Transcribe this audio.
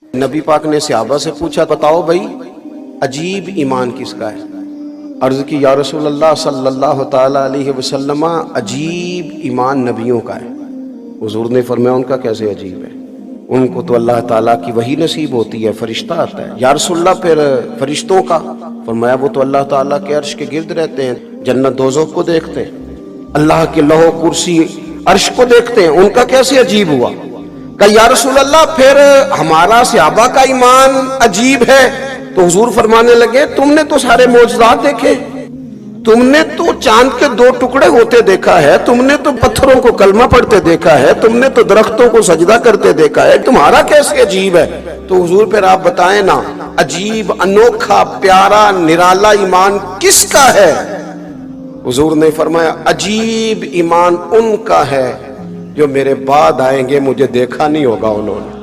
نبی پاک نے صحابہ سے پوچھا بتاؤ بھائی عجیب ایمان کس کا ہے؟ عرض کی یا رسول اللہ صلی اللہ تعالیٰ علیہ وسلم عجیب ایمان نبیوں کا ہے۔ حضور نے فرمایا ان کا کیسے عجیب ہے؟ ان کو تو اللہ تعالیٰ کی وحی نصیب ہوتی ہے، فرشتہ آتا ہے۔ یا رسول اللہ پھر فرشتوں کا؟ فرمایا وہ تو اللہ تعالیٰ کے عرش کے گرد رہتے ہیں، جنت دوزخ کو دیکھتے ہیں، اللہ کے لوح و کرسی عرش کو دیکھتے ہیں، ان کا کیسے عجیب ہوا؟ کہ یا رسول اللہ پھر ہمارا صحابہ کا ایمان عجیب ہے۔ تو حضور فرمانے لگے تم نے تو سارے معجزات دیکھے، تم نے تو چاند کے 2 ٹکڑے ہوتے دیکھا ہے، تم نے تو پتھروں کو کلمہ پڑھتے دیکھا ہے، تم نے تو درختوں کو سجدہ کرتے دیکھا ہے، تمہارا کیسے عجیب ہے؟ تو حضور پھر آپ بتائیں نا عجیب انوکھا پیارا نرالا ایمان کس کا ہے؟ حضور نے فرمایا عجیب ایمان ان کا ہے جو میرے بعد آئیں گے، مجھے دیکھا نہیں ہوگا انہوں نے۔